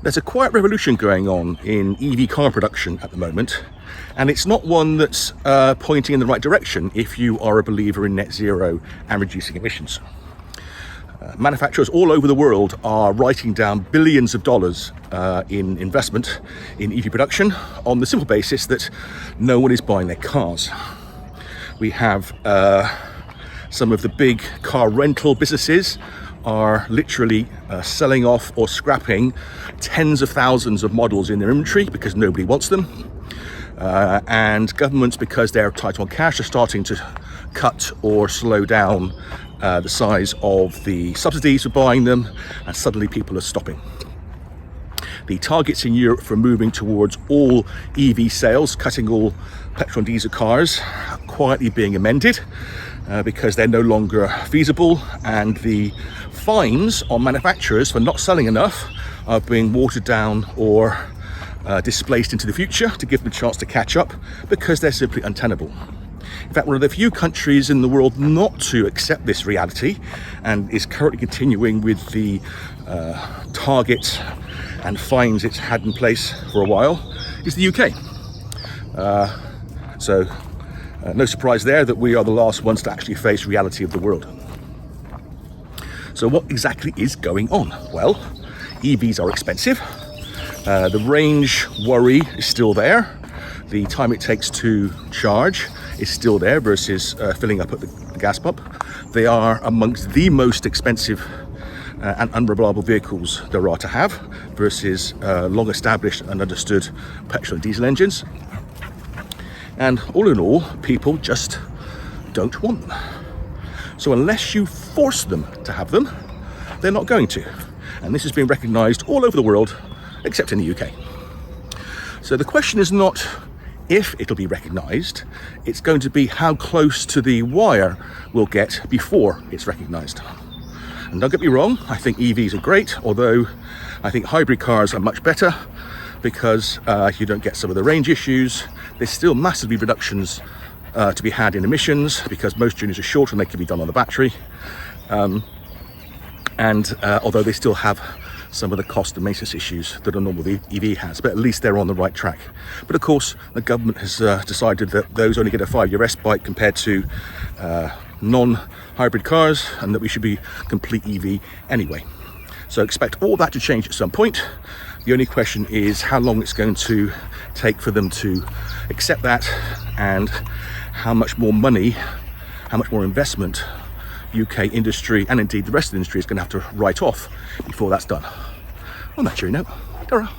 There's a quiet revolution going on in EV car production at the moment, and it's not one that's pointing in the right direction if you are a believer in net zero and reducing emissions. Manufacturers all over the world are writing down billions of dollars in investment in EV production on the simple basis that no one is buying their cars. We have some of the big car rental businesses are literally selling off or scrapping tens of thousands of models in their inventory because nobody wants them. And governments, because they're tight on cash, are starting to cut or slow down the size of the subsidies for buying them, and suddenly people are stopping. The targets in Europe for moving towards all EV sales, cutting all petrol and diesel cars, are quietly being amended because they're no longer feasible, and the fines on manufacturers for not selling enough are being watered down or displaced into the future to give them a chance to catch up because they're simply untenable. In fact, one of the few countries in the world not to accept this reality and is currently continuing with the targets and fines it's had in place for a while is the UK. So no surprise there that we are the last ones to actually face reality of the world. So what exactly is going on? Well, EVs are expensive. The range worry is still there. The time it takes to charge is still there versus filling up at the gas pump. They are amongst the most expensive and unreliable vehicles there are to have versus long established and understood petrol and diesel engines. And all in all, people just don't want them. So unless you force them to have them, they're not going to. And this has been recognised all over the world, except in the UK. So the question is not if it'll be recognised, it's going to be how close to the wire we'll get before it's recognised. And don't get me wrong, I think EVs are great, although I think hybrid cars are much better because you don't get some of the range issues. There's still massively reductions to be had in emissions because most journeys are short and they can be done on the battery. Although they still have some of the cost and maintenance issues that a normal EV has, but at least they're on the right track. But of course, the government has decided that those only get a 5-year respite compared to non-hybrid cars, and that we should be complete EV anyway. So expect all that to change at some point. The only question is how long it's going to take for them to accept that, and how much more money, how much more investment UK industry and indeed the rest of the industry is going to have to write off before that's done. On that cheery note, ta-ra.